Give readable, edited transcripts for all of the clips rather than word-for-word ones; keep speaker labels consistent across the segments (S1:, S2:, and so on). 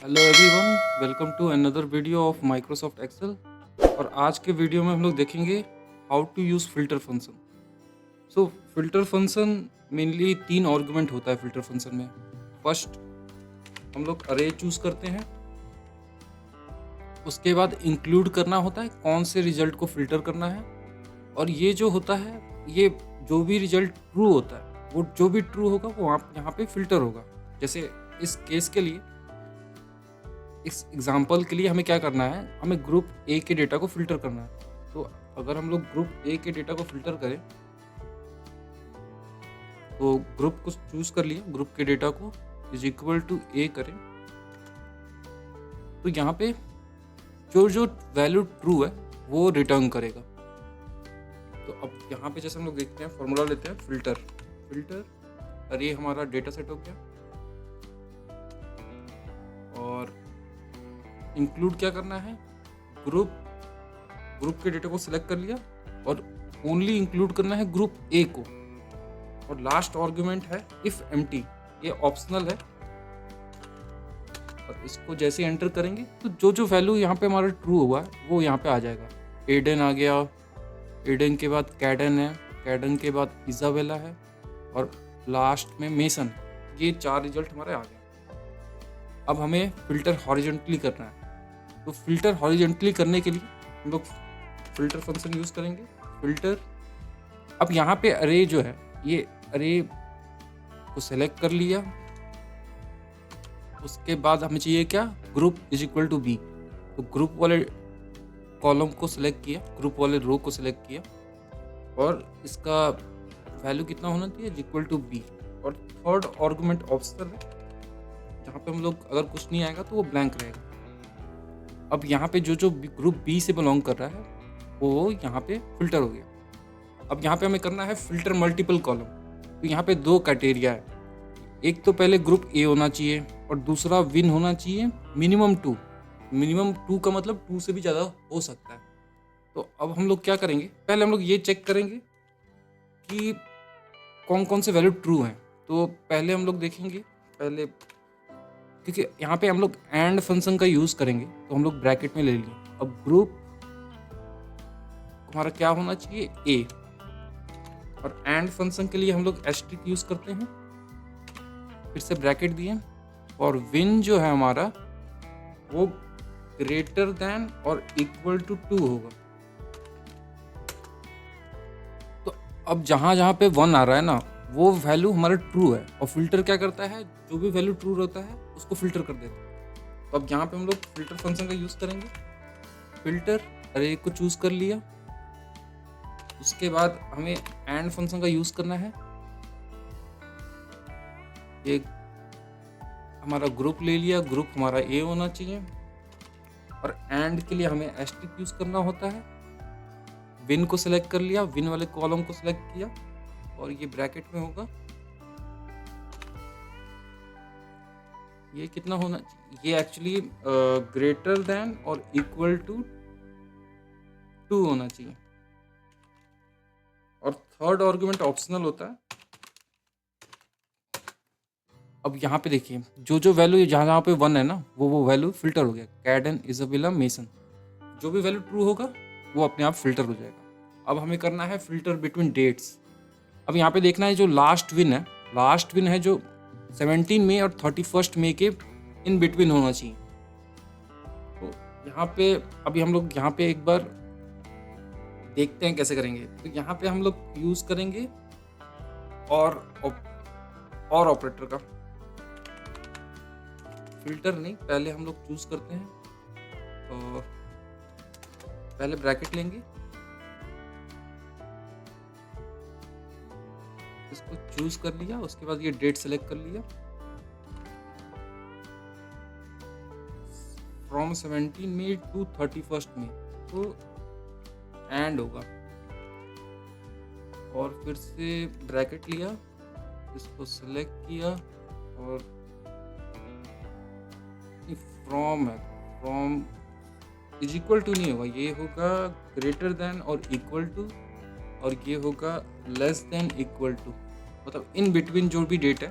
S1: Hello everyone, welcome to another video of Microsoft Excel. और आज के वीडियो में हम लोग देखेंगे how to use filter function. So filter function mainly 3 argument होता है फ़िल्टर फंक्शन में। फर्स्ट हम लोग अरे चूज़ करते हैं, उसके बाद इंक्लूड करना होता है कौन से रिजल्ट को फ़िल्टर करना है, और ये जो होता है ये जो भी रिजल्ट ट्रू होता है वो जो भी ट्रू होगा वो यहाँ पे फ़िल्टर होगा। जैसे इस केस के लिए, इस एग्जाम्पल के लिए हमें क्या करना है, हमें ग्रुप ए के डेटा को फिल्टर करना है। तो अगर हम लोग ग्रुप ए के डेटा को फिल्टर करें तो ग्रुप को चूज कर लिया, ग्रुप के डेटा को इज इक्वल टू ए करें तो यहाँ पे जो जो वैल्यू ट्रू है वो रिटर्न करेगा। तो अब यहाँ पे जैसे हम लोग देखते हैं, फॉर्मूला लेते हैं फिल्टर अरे हमारा डेटा सेट हो गया, और इंक्लूड क्या करना है, ग्रुप के डेटा को सिलेक्ट कर लिया और ओनली इंक्लूड करना है ग्रुप ए को। और लास्ट आर्गुमेंट है इफ एम्प्टी, ये ऑप्शनल है, और इसको जैसे एंटर करेंगे तो जो जो वैल्यू यहाँ पे हमारा ट्रू हुआ है वो यहाँ पे आ जाएगा। एडन आ गया, एडन के बाद कैडन है, कैडन के बाद इजाबेला है, और लास्ट में मेसन। ये 4 रिजल्ट हमारे आ गए। अब हमें फिल्टर हॉरिजॉन्टली करना है, तो फिल्टर हॉरिजॉन्टली करने के लिए हम लोग फिल्टर फंक्शन यूज़ करेंगे। फिल्टर, अब यहाँ पे अरे जो है, ये अरे को सेलेक्ट कर लिया, उसके बाद हमें चाहिए क्या, group is equal to B. तो ग्रुप वाले कॉलम को सिलेक्ट किया, ग्रुप वाले रो को सिलेक्ट किया, और इसका वैल्यू कितना होना चाहिए, इक्वल टू बी। और थर्ड आर्गुमेंट ऑप्शनल है, जहाँ पे हम लोग अगर कुछ नहीं आएगा तो वो ब्लैंक रहेगा। अब यहाँ पे जो जो ग्रुप बी से बिलोंग कर रहा है वो यहाँ पे फिल्टर हो गया। अब यहाँ पे हमें करना है फिल्टर मल्टीपल कॉलम। तो यहाँ पे 2 क्राइटेरिया है, एक तो पहले ग्रुप ए होना चाहिए और दूसरा विन होना चाहिए मिनिमम 2। मिनिमम 2 का मतलब 2 से भी ज़्यादा हो सकता है। तो अब हम लोग क्या करेंगे, पहले हम लोग ये चेक करेंगे कि कौन कौन से वैल्यू ट्रू हैं। तो पहले हम लोग देखेंगे, पहले क्योंकि यहाँ पे हम लोग एंड फंक्शन का यूज़ करेंगे तो हम लोग ब्रैकेट में ले लिए। अब ग्रुप हमारा क्या होना चाहिए, ए, और एंड फंक्शन के लिए हम लोग एस्ट्रिक यूज़ करते हैं, फिर से ब्रैकेट दिए, और विन जो है हमारा वो ग्रेटर देन और इक्वल टू 2 होगा। तो अब जहाँ जहाँ पे 1 आ रहा है ना वो वैल्यू हमारा ट्रू है, और फिल्टर क्या करता है, जो भी वैल्यू ट्रू रहता है उसको फिल्टर कर देता है। तो अब यहाँ पे हम लोग फिल्टर फंक्शन का यूज़ करेंगे। फिल्टर अरे को चूज़ कर लिया, उसके बाद हमें एंड फंक्शन का यूज़ करना है। एक हमारा ग्रुप ले लिया, ग्रुप हमारा ए होना चाहिए, और एंड के लिए हमें एस्ट्रिक यूज़ करना होता है। विन को सिलेक्ट कर लिया, विन वाले कॉलम को सिलेक्ट किया, और ये ब्रैकेट में होगा। ये कितना होना चाहिए, ये एक्चुअली ग्रेटर देन और इक्वल टू 2 होना चाहिए, और थर्ड आर्गुमेंट ऑप्शनल होता है। अब यहाँ पे देखिए जो जो वैल्यू जहाँ जहाँ पे 1 है ना वो वैल्यू फिल्टर हो गया। कैडन, इजाबेला, मेसन, जो भी वैल्यू ट्रू होगा वो अपने आप फिल्टर हो जाएगा। अब हमें करना है फिल्टर बिटवीन डेट्स। अब यहाँ पे देखना है जो लास्ट विन है जो 17 मई और 31 मई के इन बिटवीन होना चाहिए। तो यहाँ पे अभी हम लोग यहाँ पे एक बार देखते हैं कैसे करेंगे। तो यहाँ पे हम लोग यूज़ करेंगे और ऑपरेटर का, फिल्टर नहीं, पहले हम लोग चूज़ करते हैं, और पहले ब्रैकेट लेंगे, इसको चूज कर लिया, उसके बाद ये डेट सेलेक्ट कर लिया, फ्रॉम 17 मई टू 31 मई, तो एंड होगा, और फिर से ब्रैकेट लिया, इसको सेलेक्ट किया, और फ्रॉम है, फ्रॉम इज इक्वल टू नहीं होगा, ये होगा ग्रेटर देन और इक्वल टू, और ये होगा लेस देन इक्वल टू, मतलब इन बिटवीन जो भी डेट है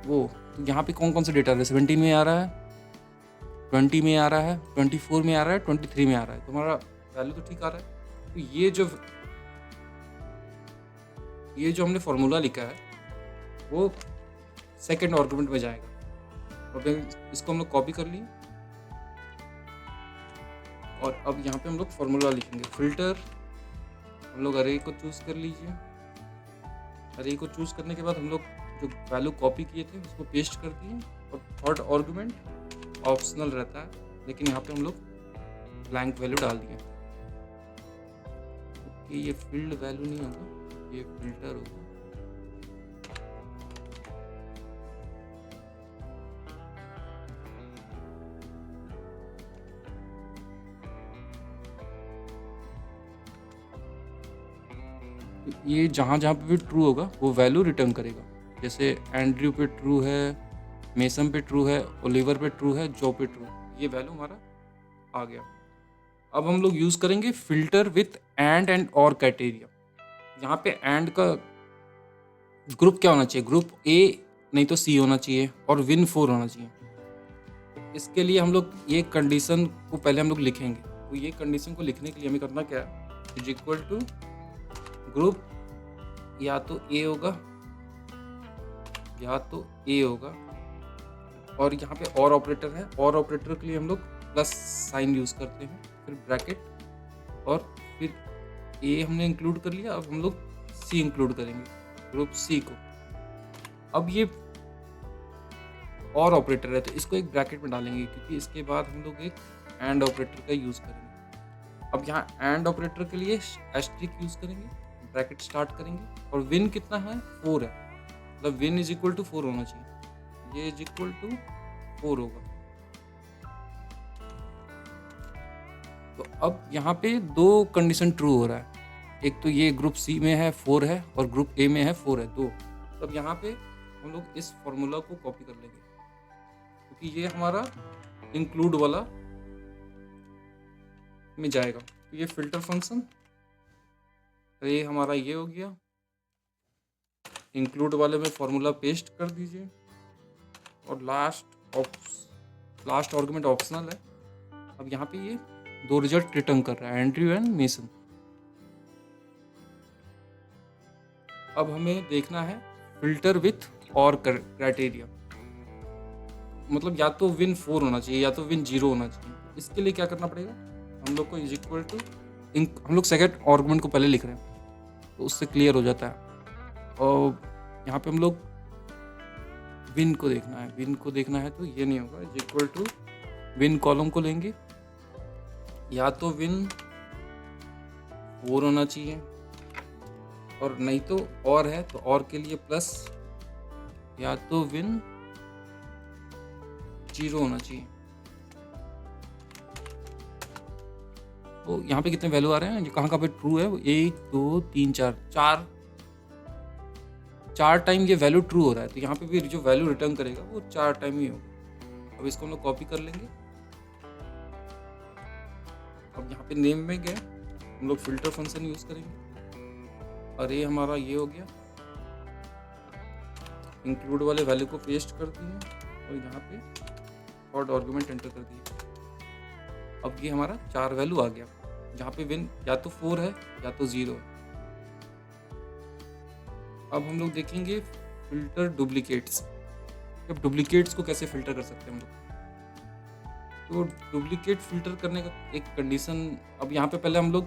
S1: वो, तो यहाँ पे कौन कौन सा डेटा आ रहा है, 17 में आ रहा है, 20 में आ रहा है, 24 में आ रहा है, 23 में आ रहा है, तो हमारा वैल्यू तो ठीक आ रहा है। तो ये जो हमने फॉर्मूला लिखा है वो सेकेंड आर्गुमेंट में जाएगा। और फिर इसको हम लोग कॉपी कर लिए और अब यहाँ पे हम लोग फॉर्मूला लिखेंगे। फिल्टर, हम लोग अरे को चूज़ कर लीजिए। अरे को चूज़ करने के बाद हम लोग जो वैल्यू कॉपी किए थे उसको पेस्ट कर दिए। और थर्ड आर्गुमेंट ऑप्शनल रहता है, लेकिन यहाँ पे हम लोग ब्लैंक वैल्यू डाल दिए। ओके, ये फील्ड वैल्यू नहीं होगा, ये फिल्टर होगा। तो ये जहाँ जहाँ पे भी ट्रू होगा वो वैल्यू रिटर्न करेगा। जैसे एंड्रयू पे ट्रू है, मेसन पे ट्रू है, ओलिवर पे ट्रू है, जो पे ट्रू, ये वैल्यू हमारा आ गया। अब हम लोग यूज़ करेंगे फिल्टर विथ एंड और क्राइटेरिया। यहाँ पे एंड का ग्रुप क्या होना चाहिए, ग्रुप ए नहीं तो सी होना चाहिए और विन 4 होना चाहिए। इसके लिए हम लोग ये कंडीशन को पहले हम लोग लिखेंगे। तो ये कंडीशन को लिखने के लिए हमें करना क्या है, इज इक्वल टू ग्रुप या तो ए होगा या तो ए होगा, और यहाँ पे और ऑपरेटर है। और ऑपरेटर के लिए हम लोग प्लस साइन यूज़ करते हैं, फिर ब्रैकेट, और फिर ए हमने इंक्लूड कर लिया। अब हम लोग सी इंक्लूड करेंगे, ग्रुप सी को। अब ये और ऑपरेटर है तो इसको एक ब्रैकेट में डालेंगे, क्योंकि इसके बाद हम लोग एक एंड ऑपरेटर का यूज़ करेंगे। अब यहाँ एंड ऑपरेटर के लिए एस्ट्रिक यूज़ करेंगे, ब्रैकेट स्टार्ट करेंगे, और विन कितना है, 4 है, मतलब विन इज इक्वल टू 4 होना चाहिए। ये इज इक्वल टू 4 होगा। तो अब यहाँ पे दो कंडीशन ट्रू हो रहा है। एक तो ये ग्रुप सी में है 4 है, और ग्रुप ए में है 4 है, 2। तो अब यहाँ पे हम लोग इस फॉर्मूला को कॉपी कर लेंगे, क्योंकि ये हमारा इंक्लूड वाला में जाएगा। तो ये फिल्टर फंक्शन, तो ये हमारा ये हो गया। इंक्लूड वाले में फॉर्मूला पेस्ट कर दीजिए, और लास्ट आर्गुमेंट ऑप्शनल है। अब यहाँ पे ये दो रिजल्ट रिटर्न कर रहा है, एंड्रयू एंड मेसन। अब हमें देखना है फिल्टर विथ और क्राइटेरिया, मतलब या तो विन 4 होना चाहिए या तो विन 0 होना चाहिए। इसके लिए क्या करना पड़ेगा, हम लोग को इज इक्वल टू, हम लोग सेकेंड आर्गुमेंट को पहले लिख रहे हैं तो उससे क्लियर हो जाता है। और यहाँ पे हम लोग विन को देखना है, तो ये नहीं होगा, is equal to win column को लेंगे, या तो विन 4 होना चाहिए, और नहीं तो और है तो और के लिए प्लस, या तो विन 0 होना चाहिए। तो यहाँ पे कितने वैल्यू आ रहे हैं, जो कहाँ पे ट्रू है, 1 2 3 4 4 टाइम ये वैल्यू ट्रू हो रहा है। तो यहाँ पे भी जो वैल्यू रिटर्न करेगा वो 4 टाइम ही होगा। अब इसको हम लोग कॉपी कर लेंगे। अब यहाँ पे नेम में गए, हम लोग फिल्टर फंक्शन यूज करेंगे, और ये हमारा ये हो गया, इंक्लूड वाले वैल्यू को पेस्ट कर दिए, और यहाँ पे थर्ड आर्गुमेंट एंटर कर दिया। अब ये हमारा 4 वैल्यू आ गया, जहाँ पे विन या तो 4 है या तो 0 है। अब हम लोग देखेंगे फिल्टर डुप्लीकेट्स। अब डुप्लीकेट्स को कैसे फिल्टर कर सकते हैं हम लोग, तो डुप्लीकेट फिल्टर करने का एक कंडीशन, अब यहाँ पे पहले हम लोग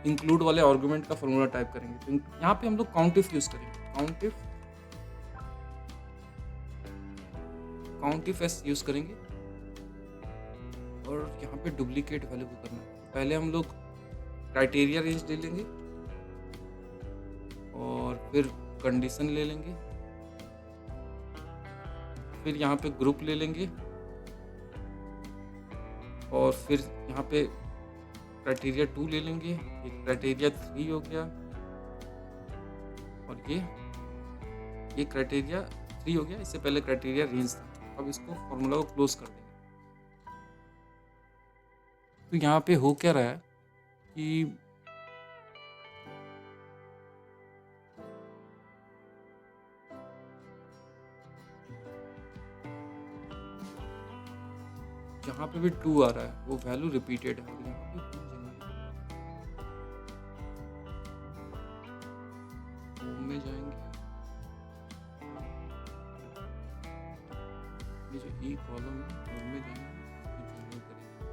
S1: इंक्लूड वाले आर्गुमेंट का फॉर्मूला टाइप करेंगे। तो यहाँ पे हम लोग काउंटिफ यूज करेंगे, काउंटिफ एस यूज करेंगे, और यहाँ पे डुप्लीकेट वैल्यू को करना है। पहले हम लोग क्राइटेरिया रेंज ले लेंगे, और फिर कंडीशन ले लेंगे, फिर यहाँ पे ग्रुप ले लेंगे, और फिर यहाँ पे क्राइटेरिया 2 ले लेंगे, ये क्राइटेरिया 3 हो गया, और ये क्राइटेरिया 3 हो गया। इससे पहले क्राइटेरिया रेंज था। अब इसको फॉर्मूला को क्लोज कर देंगे। तो यहाँ पे हो क्या रहा है कि जहाँ पे भी 2 आ रहा है वो वैल्यू रिपीटेड है, और यहाँ पे 2 जनरेट होम में जाएंगे, ये जो ई कॉलम है होम में जाएंगे, इसको जनरल करेंगे।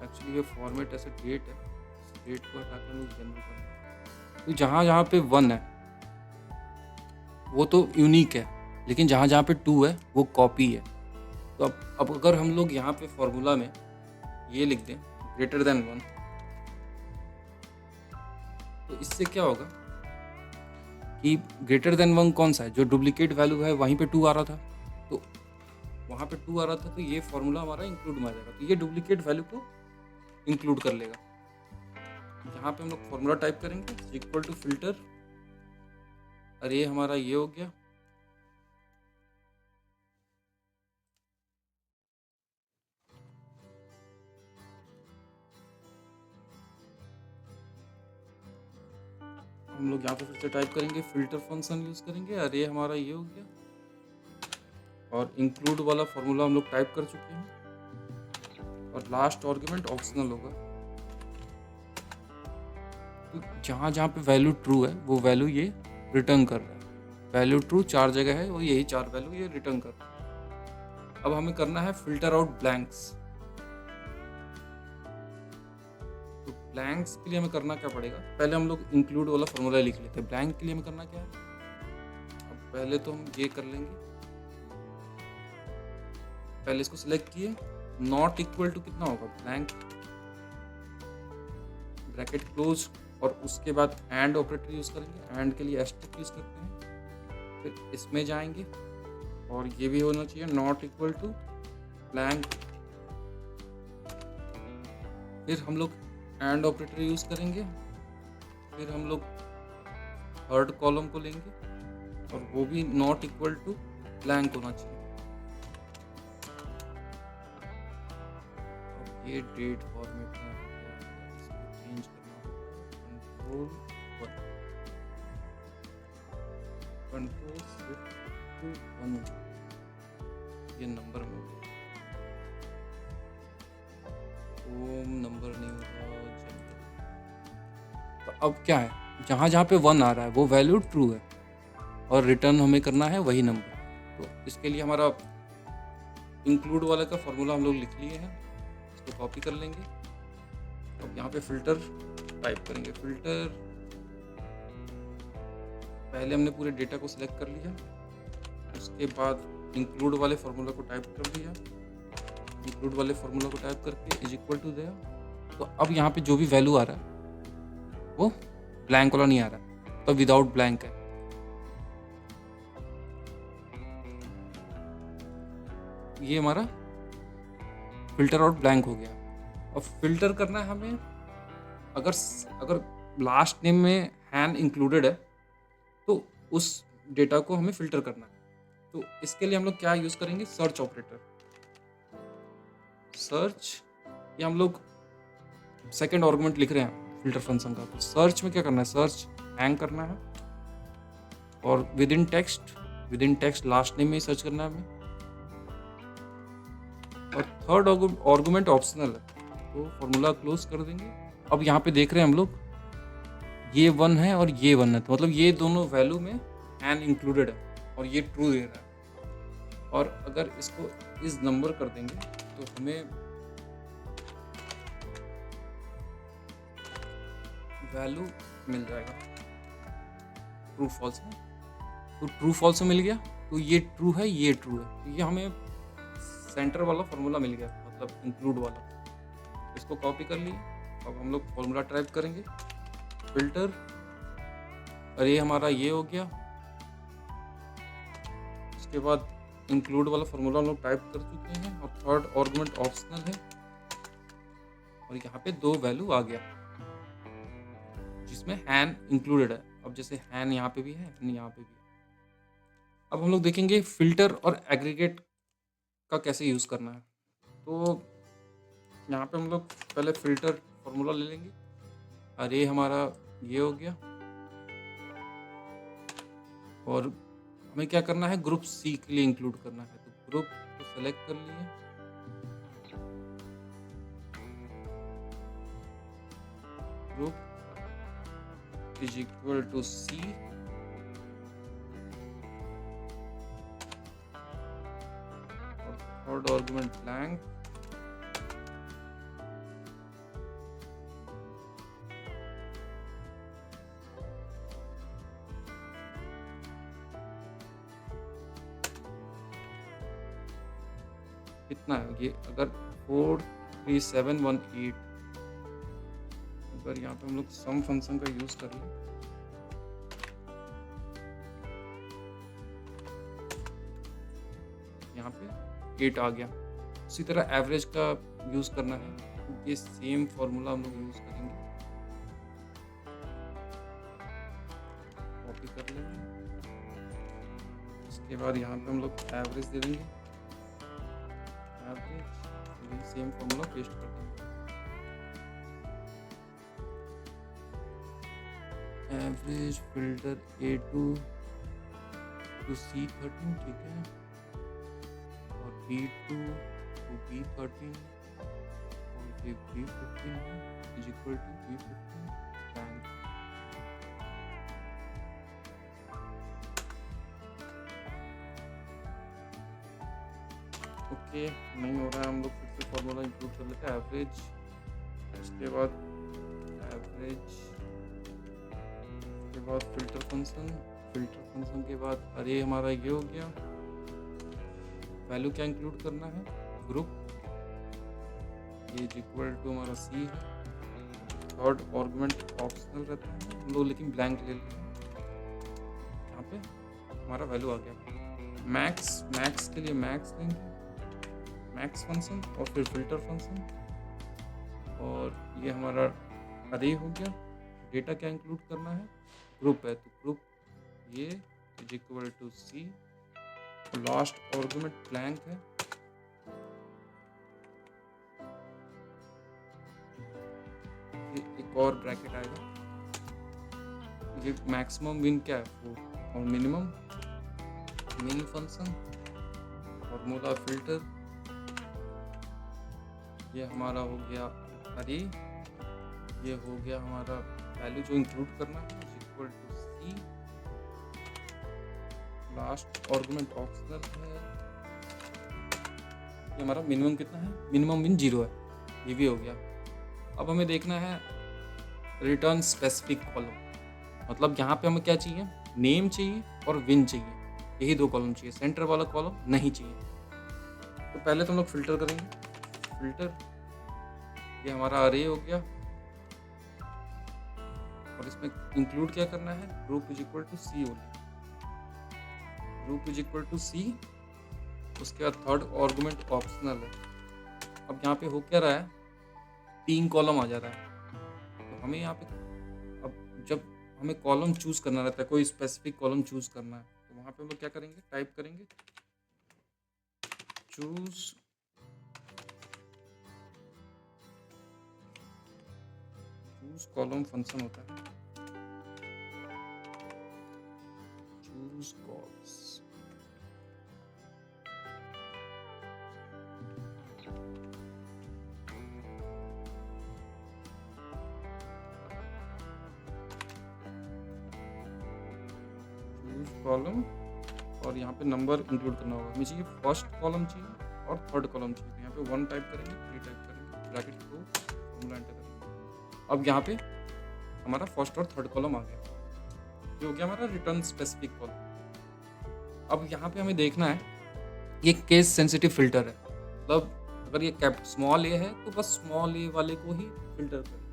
S1: एक्चुअली ये फॉर्मेट ऐसा डेट है, इस डेट को हटा के हम लोग जनरल करेंगे। तो जहाँ जहाँ पे 1 है वो तो यूनिक है, लेकिन जहाँ जहाँ पे 2 है वो कॉपी है। तो अब अगर हम लोग यहाँ पे फॉर्मूला में ये लिख दें ग्रेटर देन 1, तो इससे क्या होगा कि ग्रेटर देन 1 कौन सा है, जो डुप्लीकेट वैल्यू है वहीं पे 2 आ रहा था, तो वहाँ पे 2 आ रहा था, तो ये फॉर्मूला हमारा इंक्लूड में आ जाएगा, तो ये डुप्लीकेट वैल्यू को इंक्लूड कर लेगा। यहाँ पे हम लोग फॉर्मूला टाइप करेंगे इक्वल टू फिल्टर, अरे हमारा ये हो गया, हम लोग यहाँ पे फिर से टाइप करेंगे फिल्टर फंक्शन यूज करेंगे, अरे हमारा ये हो गया, और इंक्लूड वाला फॉर्मूला हम लोग टाइप कर चुके हैं, और लास्ट आर्गुमेंट ऑप्शनल होगा। तो जहाँ जहाँ पे वैल्यू ट्रू है वो वैल्यू ये रिटर्न कर रहा है, वैल्यू ट्रू 4 जगह है, वो यही 4 वैल्यू ये रिटर्न कर रहा है। अब हमें करना है फिल्टर आउट ब्लैंक्स। तो ब्लैंक्स के लिए हमें करना क्या पड़ेगा, पहले हम लोग इंक्लूड वाला फॉर्मूला लिख लेते हैं। ब्लैंक के लिए हमें करना क्या है, अब पहले तो हम ये कर लेंगे, पहले इसको सिलेक्ट किए, नॉट इक्वल टू कितना होगा ब्लैंक, ब्रैकेट क्लोज, और उसके बाद एंड ऑपरेटर यूज करेंगे, एंड के लिए एस्टेरिस्क यूज करते हैं, फिर इसमें जाएंगे, और ये भी होना चाहिए नॉट इक्वल टू ब्लैंक, फिर हम लोग एंड ऑपरेटर यूज करेंगे, फिर हम लोग थर्ड कॉलम को लेंगे और वो भी नॉट इक्वल टू ब्लैंक होना चाहिए। अब ये डेट फॉर्मेट में हो गया, इसको चेंज करना होगा, कंट्रोल शिफ्ट टू 1, ये नंबर में हो गया, होम नंबर नहीं होगा जनरल। तो अब क्या है, जहाँ जहाँ पे 1 आ रहा है वो वैल्यू ट्रू है, और रिटर्न हमें करना है वही नंबर। तो इसके लिए हमारा इंक्लूड वाले का फॉर्मूला हम लोग लिख लिए हैं, इसको कॉपी कर लेंगे। अब यहाँ पे फिल्टर टाइप करेंगे, फिल्टर, पहले हमने पूरे डेटा को सिलेक्ट कर लिया, उसके बाद इंक्लूड वाले फॉर्मूला को टाइप कर दिया, इंक्लूड वाले फॉर्मूला को टाइप करके इज इक्वल टू देयर। तो अब यहाँ पे जो भी वैल्यू आ रहा है वो ब्लैंक वाला नहीं आ रहा, तो विदाउट ब्लैंक है। ये हमारा फिल्टर आउट ब्लैंक हो गया। अब फिल्टर करना है हमें, अगर लास्ट नेम में हैन इंक्लूडेड है तो उस डेटा को हमें फिल्टर करना है। तो इसके लिए हम लोग क्या यूज करेंगे, सर्च ऑपरेटर, सर्च, ये हम लोग सेकेंड आर्गुमेंट लिख रहे हैं फिल्टर फंक्शन का। तो सर्च में क्या करना है, सर्च हैंग करना है, और with in text last name में ही सर्च करना है हमें, और थर्ड आर्गुमेंट ऑप्शनल है, तो फॉर्मूला क्लोज कर देंगे। अब यहाँ पे देख रहे हैं हम लोग ये 1 है और ये 1 है, तो मतलब ये दोनों वैल्यू में एन इंक्लूडेड है और ये ट्रू दे रहा है। और अगर इसको इस नंबर कर देंगे तो हमें वैल्यू मिल जाएगा ट्रू फॉल्स में। तो ट्रू फॉल्स में मिल गया, तो ये ट्रू है, ये ट्रू है, तो ये हमें सेंटर वाला फॉर्मूला मिल गया, मतलब इंक्लूड वाला। इसको कॉपी कर लिए। अब हम लोग फॉर्मूला टाइप करेंगे, फिल्टर, और ये हमारा ये हो गया। उसके बाद इंक्लूड वाला फॉर्मूला हम लोग टाइप कर चुके हैं, और थर्ड आर्गुमेंट ऑप्शनल है, और यहाँ पे 2 वैल्यू आ गया जिसमें हैन इंक्लूडेड है। अब जैसे हैन यहाँ पे भी है, यहाँ पे भी है। अब हम लोग देखेंगे फिल्टर और एग्रीगेट का कैसे यूज करना है। तो यहाँ पे हम लोग पहले फिल्टर फॉर्मूला ले लेंगे, अरे हमारा ये हो गया, और हमें क्या करना है, ग्रुप सी के लिए इंक्लूड करना है। तो ग्रुप को सेलेक्ट कर लिए, ग्रुप इज इक्वल टू सी, और थर्ड आर्गुमेंट ब्लैंक, कितना है ये, अगर 43718, अगर यहाँ पे हम लोग सम फंक्शन का यूज कर लें, यहाँ पे 8 आ गया। उसी तरह एवरेज का यूज करना है, ये सेम फॉर्मूला हम लोग यूज करेंगे, कॉपी कर लेंगे। इसके बाद यहाँ पे हम लोग एवरेज दे देंगे, एवरेज सेम फॉर्मूला पेस्ट कर देंगे, average filter A2 to C13, ठीक है, और B2 टू B13, और ये B15 है is equal to B15 blank. Okay, नहीं हो रहा है, हम लोग फिर से फॉर्मूला इंक्लूड कर लेते हैं, एवरेज, उसके बाद एवरेज, उसके बाद फिल्टर फंक्शन, फिल्टर फंक्शन के बाद अरे हमारा ये हो गया। वैल्यू क्या इंक्लूड करना है, ग्रुप, ये इज इक्वल टू हमारा सी है, थर्ड आर्गुमेंट ऑप्शनल रहता है हम लोग, लेकिन ब्लैंक ले लेंगे। यहाँ पे हमारा वैल्यू आ गया, मैक्स, मैक्स के लिए मैक्स लेंगे, मैक्स फंक्शन, और फिर फिल्टर फंक्शन, और ये हमारा अरे हो गया। डेटा क्या इंक्लूड करना है, ग्रुप है, तो ग्रुप ये is equal to C, last argument blank है, ये एक और ब्रैकेट आएगा, ये मैक्सिमम विन क्या है 4, और मिनिमम मिन फंक्शन, फॉर्मूला फिल्टर, ये हमारा हो गया अरे, ये हो गया हमारा वैल्यू जो इंक्लूड करना है is equal to C, last argument optional है, ये हमारा मिनिमम कितना है, मिनिमम विन 0 है, ये भी हो गया। अब हमें देखना है रिटर्न स्पेसिफिक कॉलम, मतलब यहाँ पे हमें क्या चाहिए, नेम चाहिए और विन चाहिए, यही 2 कॉलम चाहिए, सेंटर वाला कॉलम नहीं चाहिए। तो पहले तो हम लोग फिल्टर करेंगे, फिल्टर, ये हमारा अरे हो गया, और इसमें इंक्लूड क्या करना है, group is equal to C only, group is equal to C, उसके बाद थर्ड आर्गुमेंट ऑप्शनल है। अब यहाँ पे हो क्या रहा है, 3 कॉलम आ जा रहा है, तो हमें यहाँ पे अब जब हमें कॉलम चूज करना रहता है, कोई स्पेसिफिक कॉलम चूज करना है, तो वहाँ पे हम लोग क्या करेंगे, टाइप करेंगे चूज कॉलम फंक्शन होता है, चूज कॉल्स, चूज कॉलम, और यहाँ पे नंबर इंक्लूड करना होगा, हमें चाहिए फर्स्ट कॉलम चाहिए और थर्ड कॉलम चाहिए, तो यहाँ पे 1 टाइप करेंगे, 3 टाइप करेंगे, ब्रैकेट को फॉर्मूला एंटर करेंगे। अब यहाँ पे हमारा फर्स्ट और थर्ड कॉलम आ गया, ये हो गया हमारा रिटर्न स्पेसिफिक कॉलम। अब यहाँ पे हमें देखना है, ये केस सेंसिटिव फिल्टर है, मतलब अगर ये कैप स्मॉल ए है तो बस स्मॉल ए वाले को ही फिल्टर करें।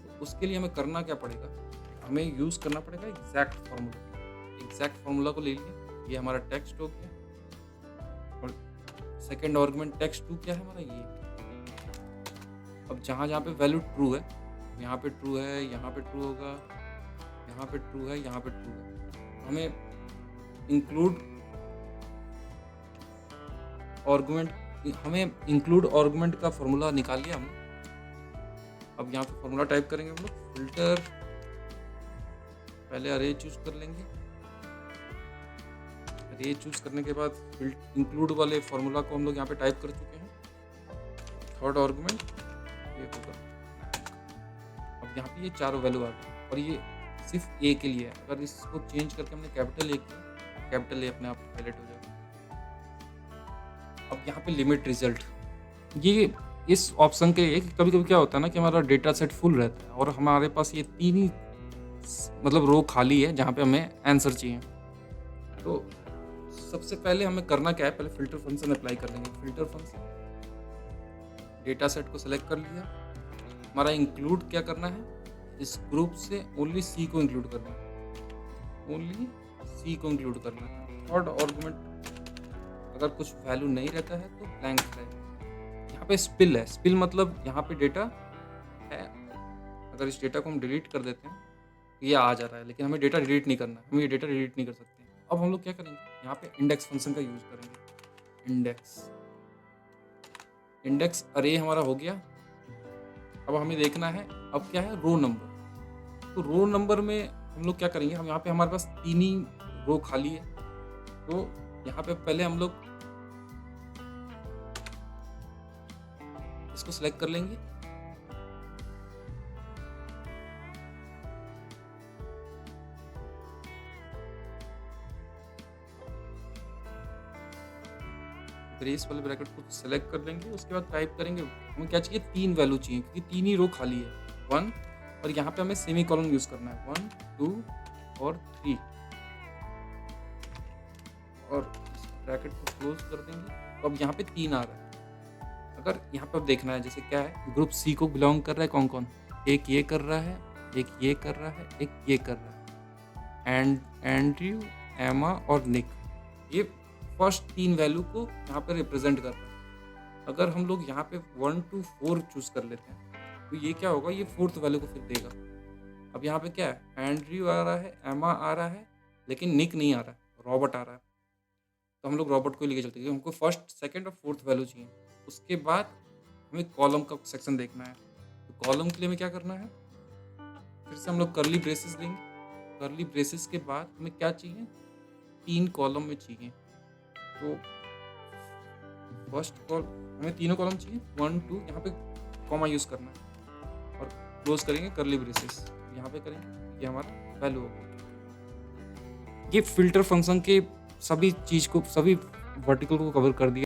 S1: तो उसके लिए हमें करना क्या पड़ेगा, हमें यूज़ करना पड़ेगा एग्जैक्ट फार्मूला। एग्जैक्ट फार्मूला को ले लिया, ये हमारा टेक्स्ट हो गया, और सेकेंड आर्गुमेंट टेक्स्ट 2 क्या है हमारा ये। अब जहाँ जहाँ पे वैल्यू ट्रू है, यहाँ पे ट्रू है, यहाँ पे ट्रू होगा, यहाँ पे ट्रू है, यहाँ पे ट्रू है, हमें इंक्लूड आर्गुमेंट, हमें इंक्लूड आर्गुमेंट का फॉर्मूला निकाल लिया हमने। अब यहाँ पे फॉर्मूला टाइप करेंगे हम लोग, फिल्टर, पहले अरे चूज कर लेंगे, रे चूज़ करने के बाद इंक्लूड वाले फार्मूला को हम लोग यहाँ पे टाइप कर चुके हैं। थर्ड आर्गुमेंट ये होगा। अब यहाँ पे ये चारों वैल्यू आ गई और ये सिर्फ ए के लिए है। अगर इसको चेंज करके हमने कैपिटल ए किया, कैपिटल ए अपने आप हाईलाइट हो जाएगा। अब यहाँ पे लिमिट रिजल्ट, ये इस ऑप्शन के लिए कभी कभी क्या होता है ना कि हमारा डेटा सेट फुल रहता है और हमारे पास ये 3 ही मतलब रो खाली है जहाँ पे हमें आंसर चाहिए। तो सबसे पहले हमें करना क्या है, पहले फिल्टर फंक्शन अप्लाई कर लेंगे। फिल्टर फंक्शन, डेटा सेट को सेलेक्ट कर लिया। हमारा इंक्लूड क्या करना है, इस ग्रुप से ओनली सी को इंक्लूड करना है, ओनली सी को इंक्लूड करना है। थर्ड आर्गुमेंट अगर कुछ वैल्यू नहीं रहता है तो ब्लैंक रहेगा। यहाँ पे स्पिल है, स्पिल मतलब यहाँ पे डेटा है। अगर इस डेटा को हम डिलीट कर देते हैं तो ये आ जा रहा है, लेकिन हमें डेटा डिलीट नहीं करना है, हम ये डेटा डिलीट नहीं कर सकते। अब हम लोग क्या करेंगे, यहाँ पे इंडेक्स फंक्शन का यूज करेंगे। इंडेक्स अरे हमारा हो गया। अब हमें देखना है अब क्या है, रो नंबर। तो रो नंबर में हम लोग क्या करेंगे, हम यहाँ पे हमारे पास 3 ही रो खाली है। तो यहाँ पे पहले हम लोग इसको सिलेक्ट कर लेंगे। ब्रेस वाले ब्रैकेट को सिलेक्ट कर लेंगे। उसके बाद टाइप करेंगे, हमें क्या चाहिए, 3 वैल्यू चाहिए क्योंकि 3 ही रो खाली है, 1 और यहाँ पे हमें सेमी कॉलन यूज करना है, 1 2 और 3 और इस ब्रैकेट को क्लोज कर देंगे। तो अब यहाँ पे 3 आ रहा है। अगर यहाँ पे अब देखना है जैसे क्या है, ग्रुप सी को बिलोंग कर रहा है कौन कौन, एक ये कर रहा है, एक ये कर रहा है, एक ये कर रहा है, एंड्रयू, एमा और निक। ये फर्स्ट 3 वैल्यू को यहाँ पे रिप्रेजेंट कर रहा है। अगर हम लोग यहाँ पे 1 to 4 चूज कर लेते हैं तो ये क्या होगा, ये 4th वैल्यू को फिर देगा। अब यहाँ पे क्या है, एंड्रयू आ रहा है, एमा आ रहा है, लेकिन निक नहीं आ रहा है, रॉबर्ट आ रहा है। तो हम लोग रॉबर्ट को लेके चलते हैं, हमको फर्स्ट, सेकंड और 4th वैल्यू चाहिए। उसके बाद हमें कॉलम का सेक्शन देखना है। तो कॉलम के लिए हमें क्या करना है, फिर से हम लोग करली ब्रेसेस लेंगे। करली ब्रेसेस के बाद हमें क्या चाहिए, 3 कॉलम में चाहिए। तो फर्स्ट हमें तीनों कॉलम चाहिए, 1 2, यहाँ पे कॉमा यूज करना है और क्लोज करेंगे करली ब्रेसेस, यहाँ पे करेंगे, ये हमारा वैल्यू होगा। ये फिल्टर फंक्शन के सभी चीज को, सभी वर्टिकल को कवर कर दिया।